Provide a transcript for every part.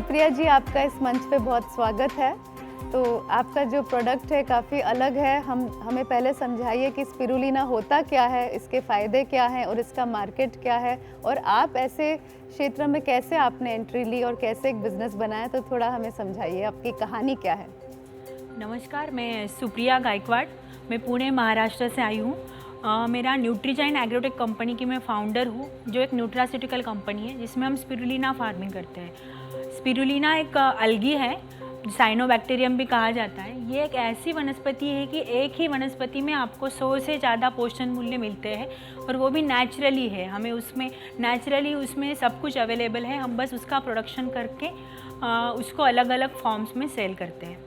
सुप्रिया जी, आपका इस मंच पे बहुत स्वागत है। तो आपका जो प्रोडक्ट है काफ़ी अलग है। हमें पहले समझाइए कि स्पिरुलिना होता क्या है, इसके फ़ायदे क्या हैं और इसका मार्केट क्या है, और आप ऐसे क्षेत्र में कैसे आपने एंट्री ली और कैसे एक बिज़नेस बनाया, तो थोड़ा हमें समझाइए, आपकी कहानी क्या है। नमस्कार, मैं सुप्रिया गायकवाड़, मैं पुणे महाराष्ट्र से आई हूँ। मेरा न्यूट्रीजाइन एग्रोटेक कंपनी की मैं फाउंडर हूँ, जो एक न्यूट्रास्यूटिकल कंपनी है जिसमें हम स्पिरुलिना फार्मिंग करते हैं। स्पिरुलिना एक अलगी है, साइनोबैक्टीरियम भी कहा जाता है। ये एक ऐसी वनस्पति है कि एक ही वनस्पति में आपको 100 से ज़्यादा पोषण मूल्य मिलते हैं, और वो भी नेचुरली है। हमें उसमें सब कुछ अवेलेबल है। हम बस उसका प्रोडक्शन करके उसको अलग अलग फॉर्म्स में सेल करते हैं।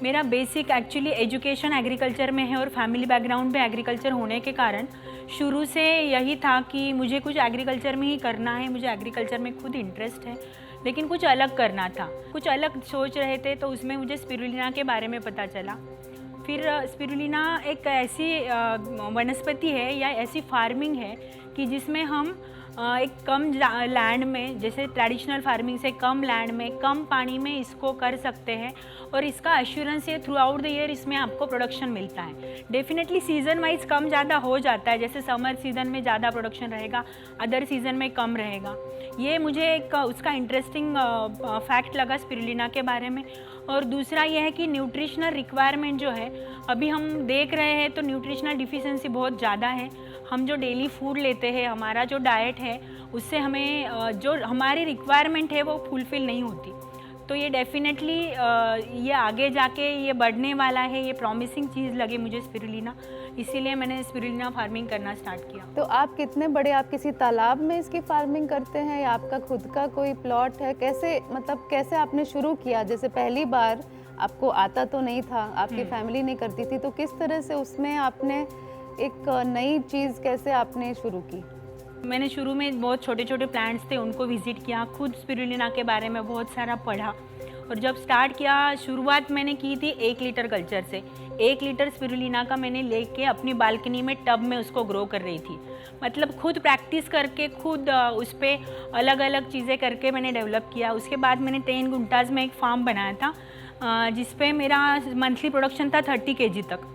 मेरा बेसिक एक्चुअली एजुकेशन एग्रीकल्चर में है और फैमिली बैकग्राउंड भी एग्रीकल्चर होने के कारण शुरू से यही था कि मुझे कुछ एग्रीकल्चर में ही करना है। मुझे एग्रीकल्चर में खुद इंटरेस्ट है, लेकिन कुछ अलग करना था, कुछ अलग सोच रहे थे। तो उसमें मुझे स्पिरुलिना के बारे में पता चला। फिर स्पिरुलिना एक ऐसी वनस्पति है या ऐसी फार्मिंग है कि जिसमें हम एक कम लैंड में, जैसे ट्रेडिशनल फार्मिंग से कम लैंड में, कम पानी में इसको कर सकते हैं, और इसका एश्योरेंस है थ्रू आउट द ईयर इसमें आपको प्रोडक्शन मिलता है। डेफिनेटली सीज़न वाइज कम ज़्यादा हो जाता है, जैसे समर सीज़न में ज़्यादा प्रोडक्शन रहेगा, अदर सीज़न में कम रहेगा। ये मुझे एक उसका इंटरेस्टिंग फैक्ट लगा स्पिरुलिना के बारे में। और दूसरा ये है कि न्यूट्रिशनल रिक्वायरमेंट जो है, अभी हम देख रहे हैं तो न्यूट्रिशनल डिफिशिएंसी बहुत ज़्यादा है। हम जो डेली फूड लेते हैं, हमारा जो डाइट है, उससे हमें जो हमारी रिक्वायरमेंट है वो फुलफ़िल नहीं होती। तो ये डेफिनेटली ये आगे जाके ये बढ़ने वाला है, ये प्रॉमिसिंग चीज़ लगे मुझे स्पिरुलिना, इसीलिए मैंने स्पिरुलिना फार्मिंग करना स्टार्ट किया। तो आप कितने बड़े, आप किसी तालाब में इसकी फार्मिंग करते हैं या आपका खुद का कोई प्लॉट है? कैसे आपने शुरू किया? जैसे पहली बार आपको आता तो नहीं था, आपकी फैमिली नहीं करती थी, तो किस तरह से उसमें आपने एक नई चीज़ कैसे आपने शुरू की? मैंने शुरू में बहुत छोटे छोटे प्लांट्स थे, उनको विज़िट किया, खुद स्पिरुलिना के बारे में बहुत सारा पढ़ा, और जब स्टार्ट किया, शुरुआत मैंने की थी 1 लीटर कल्चर से। 1 लीटर स्पिरुलिना का मैंने लेके अपनी बालकनी में टब में उसको ग्रो कर रही थी। मतलब खुद प्रैक्टिस करके, खुद उस पर अलग अलग चीज़ें करके मैंने डेवलप किया। उसके बाद मैंने 10 गुंटाज में एक फार्म बनाया था, जिसपे मेरा मंथली प्रोडक्शन था 30 kg तक।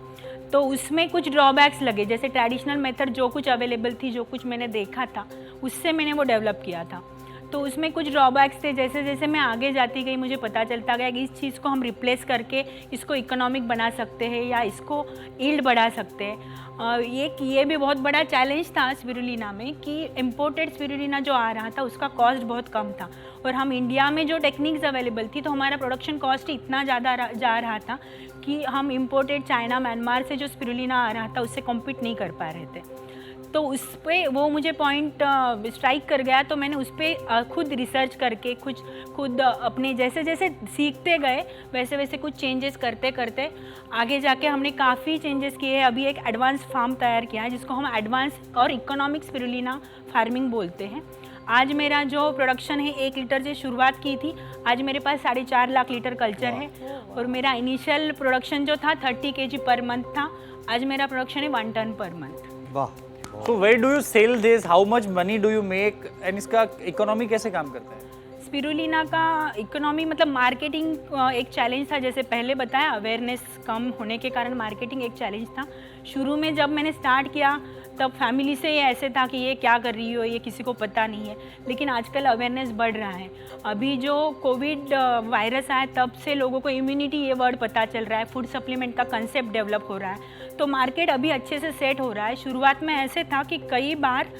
तो उसमें कुछ ड्रॉबैक्स लगे, जैसे ट्रेडिशनल मेथड जो कुछ अवेलेबल थी, जो कुछ मैंने देखा था, उससे मैंने वो डेवलप किया था। तो उसमें कुछ ड्रॉबैक्स थे। जैसे जैसे मैं आगे जाती गई, मुझे पता चलता गया कि इस चीज़ को हम रिप्लेस करके इसको इकोनॉमिक बना सकते हैं या इसको यील्ड बढ़ा सकते हैं। ये भी बहुत बड़ा चैलेंज था स्पिरुलिना में कि इम्पोर्टेड स्पिरुलिना जो आ रहा था उसका कॉस्ट बहुत कम था, और हम इंडिया में जो टेक्निक्स अवेलेबल थी, तो हमारा प्रोडक्शन कॉस्ट इतना ज़्यादा जा रहा था कि हम इम्पोर्टेड चाइना, म्यांमार से जो स्पिरुलिना आ रहा था उससे कॉम्पीट नहीं कर पा रहे थे। तो उस पर वो मुझे पॉइंट स्ट्राइक कर गया। तो मैंने उस पर खुद रिसर्च करके खुद अपने जैसे जैसे सीखते गए, वैसे वैसे कुछ चेंजेस करते करते आगे जाके हमने काफ़ी चेंजेस किए हैं। अभी एक एडवांस फार्म तैयार किया है, जिसको हम एडवांस और इकोनॉमिक स्पिरुलिना फार्मिंग बोलते हैं। आज मेरा जो प्रोडक्शन है, 1 लीटर से शुरुआत की थी, आज मेरे पास 4.5 लाख लीटर कल्चर है, और मेरा इनिशियल प्रोडक्शन जो था 30 kg पर मंथ था, आज मेरा प्रोडक्शन है 1 टन पर मंथ। वाह। So where do you sell this? How much money do you make? And इसका इकोनॉमी कैसे काम करता है? स्पिरुलिना का इकोनॉमी मतलब मार्केटिंग एक चैलेंज था। जैसे पहले बताया, अवेयरनेस कम होने के कारण मार्केटिंग एक चैलेंज था। शुरू में जब मैंने स्टार्ट किया, तब फैमिली से ऐसे था कि ये क्या कर रही हो, ये किसी को पता नहीं है। लेकिन आजकल अवेयरनेस बढ़ रहा है। अभी जो कोविड वायरस आया, तब से लोगों को इम्यूनिटी ये वर्ड पता चल रहा है, फूड सप्लीमेंट का कंसेप्ट डेवलप हो रहा है, तो मार्केट अभी अच्छे से सेट हो रहा है। शुरुआत में ऐसे था कि कई बार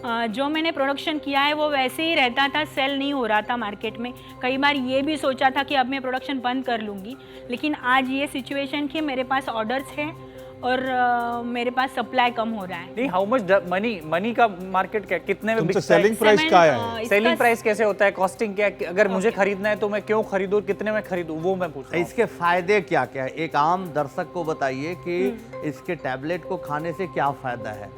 जो मैंने प्रोडक्शन किया है वो वैसे ही रहता था, सेल नहीं हो रहा था मार्केट में। कई बार ये भी सोचा था कि अब मैं प्रोडक्शन बंद कर लूँगी, लेकिन आज ये सिचुएशन कि मेरे पास ऑर्डर्स हैं और मेरे पास सप्लाई कम हो रहा है। नहीं, हाउ मच मनी का मार्केट क्या, कितने में बिकता है? सेलिंग प्राइस क्या है? सेलिंग प्राइस कैसे होता है? कॉस्टिंग क्या है? अगर मुझे खरीदना है तो मैं क्यों खरीदूं, कितने में खरीदूं, वो मैं पूछ रहा हूं। इसके फायदे क्या क्या है? एक आम दर्शक को बताइए कि इसके टैबलेट को खाने से क्या फायदा है।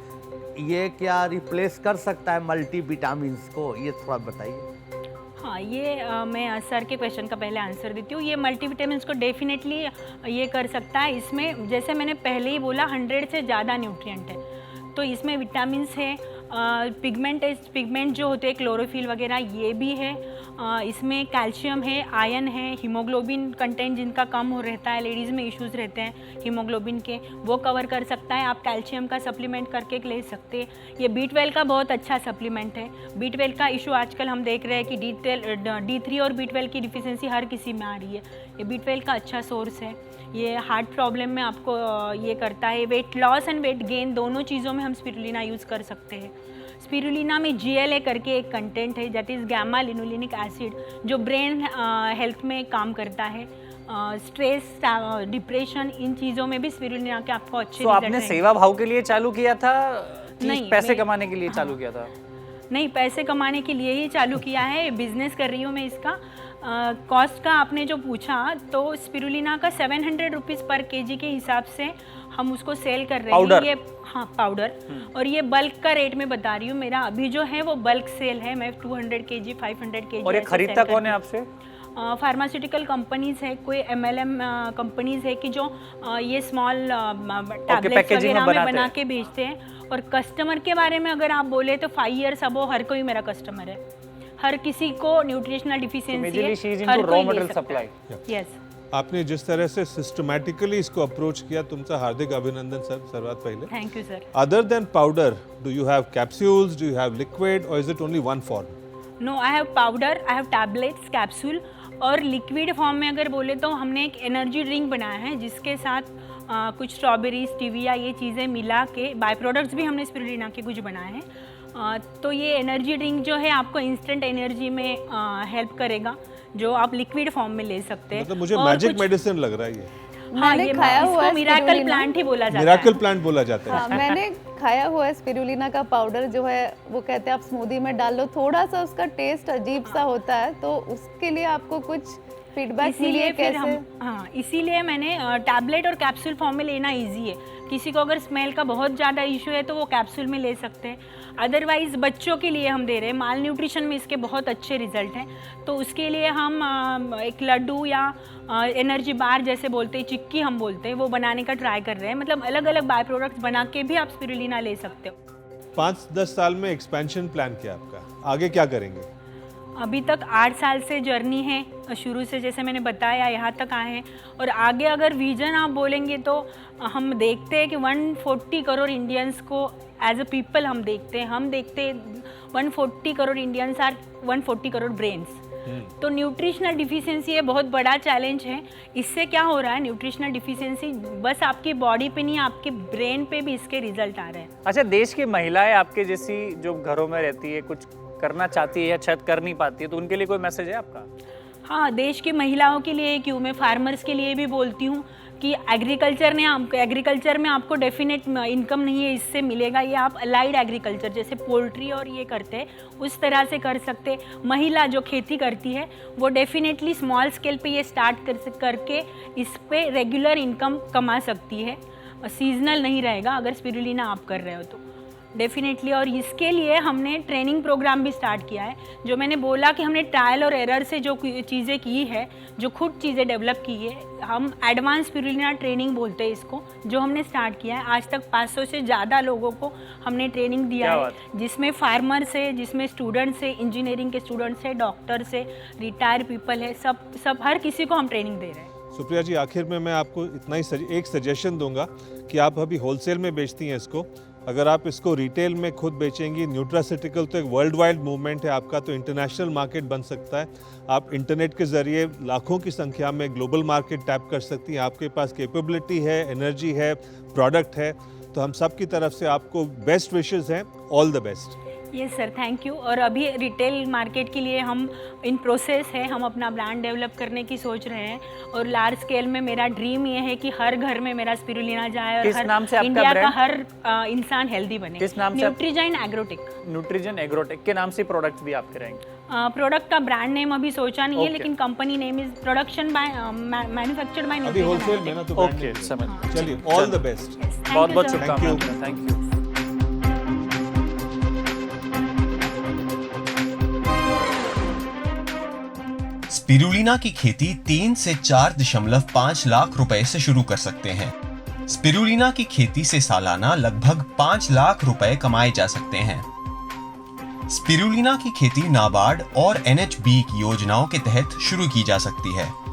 ये क्या रिप्लेस कर सकता है मल्टी विटामिन्स को, ये थोड़ा बताइए। हाँ, ये मैं सर के क्वेश्चन का पहले आंसर देती हूँ। ये मल्टीविटामिन्स को डेफिनेटली ये कर सकता है। इसमें जैसे मैंने पहले ही बोला, 100 से ज़्यादा न्यूट्रिएंट है, तो इसमें विटामिन्स है, पिगमेंट जो होते हैं क्लोरोफिल वगैरह, ये भी है। इसमें कैल्शियम है, आयरन है, हीमोग्लोबिन कंटेंट जिनका कम हो रहता है, लेडीज़ में इश्यूज़ रहते हैं हीमोग्लोबिन के, वो कवर कर सकता है। आप कैल्शियम का सप्लीमेंट करके ले सकते हैं। ये B12 का बहुत अच्छा सप्लीमेंट है। B12 का इशू आजकल हम देख रहे हैं कि D3 और B12 की डिफिशेंसी हर किसी में आ रही है। ये B12 का अच्छा सोर्स है। ये हार्ट प्रॉब्लम में आपको ये करता है। Weight loss and weight gain दोनों चीज़ों में हम स्पिरुलिना यूज़ कर सकते हैं। स्पिरुलिना में GLA करके एक कंटेंट है, that is gamma linolenic acid, जो ब्रेन हेल्थ में काम करता है। स्ट्रेस, डिप्रेशन, इन चीज़ों में भी स्पिरुलिना के आपको अच्छे तो आपने सेवा भाव के लिए चालू किया था कि नहीं, पैसे कमाने के लिए चालू किया था? नहीं, पैसे कमाने के लिए ही चालू किया है। बिजनेस कर रही हूँ मैं इसका। कॉस्ट का आपने जो पूछा, तो स्पिरुलिना का 700 रुपीज़ पर केजी के हिसाब से हम उसको सेल कर रहे हैं। ये हाँ, पाउडर। और ये बल्क का रेट में बता रही हूँ। मेरा अभी जो है वो बल्क सेल है। मैं 200 kg, 500 kg। और ये खरीदता कौन है आपसे? फार्मास्यूटिकल कंपनीज है, कोई MLM कंपनीज है कि जो ये स्मॉल टैबलेट्स वगैरह में बना के बेचते हैं। और कस्टमर के बारे में अगर आप बोले तो 5 years अबो हर कोई मेरा कस्टमर है। हर किसी को न्यूट्रिशनल डिफिशियंसी है, हर कोई ले सकता है। यस। आपने जिस तरह से सिस्टमैटिकली इसको अप्रोच किया, तुमचा हार्दिक अभिनंदन सर, सर्वात पहले। Thank you sir. Other than powder, do you have capsules, do you have liquid, और is it only one form? No, I have powder, I have tablets, capsule, और लिक्विड फॉर्म में अगर बोले तो हमने एक एनर्जी ड्रिंक बनाया है जिसके साथ कुछ स्ट्रॉबेरी, स्टीविया, ये चीज़ें मिला के, बाय प्रोडक्ट्स भी हमने स्पिरुलिना के कुछ बनाए हैं। तो ये एनर्जी ड्रिंक जो है आपको इंस्टेंट एनर्जी में हेल्प करेगा, जो आप लिक्विड फॉर्म में ले सकते हैं। मतलब मुझे मैजिक मेडिसिन लग रहा है ये। हाँ, ये खाया हुआ है, मिराकल प्लांट ही बोला जाता है। मिराकल प्लांट बोला जाता है। हाँ, मैंने खाया हुआ है। स्पिरुलिना का पाउडर जो है वो कहते हैं आप स्मूदी में डाल लो, थोड़ा सा उसका टेस्ट अजीब सा होता है, तो उसके लिए आपको कुछ फीडबैक मिली कैसे? हाँ, इसीलिए मैंने टैबलेट और कैप्सूल फॉर्म में लेना इजी है। किसी को अगर स्मेल का बहुत ज़्यादा इशू है तो वो कैप्सूल में ले सकते हैं। अदरवाइज़ बच्चों के लिए हम दे रहे हैं, माल न्यूट्रिशन में इसके बहुत अच्छे रिजल्ट हैं। तो उसके लिए हम एक लड्डू या एनर्जी बार जैसे बोलते हैं, चिक्की हम बोलते हैं, वो बनाने का ट्राई कर रहे हैं। मतलब अलग अलग बाय प्रोडक्ट्स बना के भी आप स्पिरुलिना ले सकते हो। 5-10 साल में एक्सपेंशन प्लान क्या आपका? आगे क्या करेंगे? अभी तक 8 साल से जर्नी है, शुरू से जैसे मैंने बताया यहाँ तक आए हैं। और आगे अगर विजन आप बोलेंगे तो हम देखते हैं कि 140 करोड़ इंडियंस को एज अ पीपल हम देखते हैं 140 crore Indians are 140 crore brains. तो न्यूट्रिशनल डिफिशियंसी ये बहुत बड़ा चैलेंज है। इससे क्या हो रहा है, न्यूट्रिशनल डिफिशियंसी बस आपकी बॉडी पे नहीं, आपके ब्रेन पे भी इसके रिजल्ट आ रहे हैं। अच्छा, देश की महिलाएं आपके जैसी जो घरों में रहती है, कुछ करना चाहती है या शायद कर नहीं पाती है, तो उनके लिए कोई मैसेज है आपका? हाँ, देश की महिलाओं के लिए क्यों, मैं फार्मर्स के लिए भी बोलती हूँ कि एग्रीकल्चर में आपको डेफिनेट इनकम नहीं है, इससे मिलेगा। ये आप अलाइड एग्रीकल्चर जैसे पोल्ट्री और ये करते हैं उस तरह से कर सकते। महिला जो खेती करती है वो डेफिनेटली स्मॉल स्केल पे ये स्टार्ट करके इस पे रेगुलर इनकम कमा सकती है। सीजनल नहीं रहेगा अगर स्पिरुलिना आप कर रहे हो तो डेफिनेटली। और इसके लिए हमने ट्रेनिंग प्रोग्राम भी स्टार्ट किया है। जो मैंने बोला कि हमने ट्रायल और एरर से जो चीज़ें की है, जो खुद चीज़ें डेवलप की है, हम एडवांस स्पिरुलिना ट्रेनिंग बोलते हैं इसको, जो हमने स्टार्ट किया है। आज तक 500 से ज़्यादा लोगों को हमने ट्रेनिंग दिया है, जिसमें फार्मर्स है, जिसमें स्टूडेंट्स है, इंजीनियरिंग के स्टूडेंट्स है, डॉक्टर्स है, रिटायर पीपल है, सब हर किसी को हम ट्रेनिंग दे रहे हैं। सुप्रिया जी, आखिर में मैं आपको इतना ही एक सजेशन दूंगा कि आप अभी होलसेल में बेचती हैं इसको, अगर आप इसको रिटेल में खुद बेचेंगी, न्यूट्रास्यूटिकल तो एक वर्ल्ड वाइड मूवमेंट है आपका, तो इंटरनेशनल मार्केट बन सकता है। आप इंटरनेट के ज़रिए लाखों की संख्या में ग्लोबल मार्केट टैप कर सकती हैं। आपके पास कैपेबिलिटी है, एनर्जी है, प्रोडक्ट है, तो हम सब की तरफ से आपको बेस्ट विशेस हैं। All the best. Yes sir, thank you. और अभी रिटेल मार्केट के लिए हम इन प्रोसेस है, हम अपना ब्रांड डेवलप करने की सोच रहे हैं। और लार्ज स्केल में मेरा ड्रीम ये है कि हर घर में मेरा स्पिरुलिना जाए और हर इंडिया का हर इंसान हेल्दी बने। किस नाम से? न्यूट्रीजाइन एग्रोटेक। न्यूट्रीजन एग्रोटेक के नाम से प्रोडक्ट भी आपके रहेंगे? प्रोडक्ट का ब्रांड नेम अभी सोचा नहीं है, लेकिन company name is production by manufactured by Nutrigen. अभी होलसेल में ना, तो ओके, समझ। चलिए, ऑल द बेस्ट। बहुत बहुत शुभकामनाएं। Thank you. स्पिरुलिना की खेती 3 से 4.5 लाख रुपए से शुरू कर सकते हैं। स्पिरुलिना की खेती से सालाना लगभग 5 लाख रुपए कमाए जा सकते हैं। स्पिरुलिना की खेती नाबार्ड और NHB की योजनाओं के तहत शुरू की जा सकती है।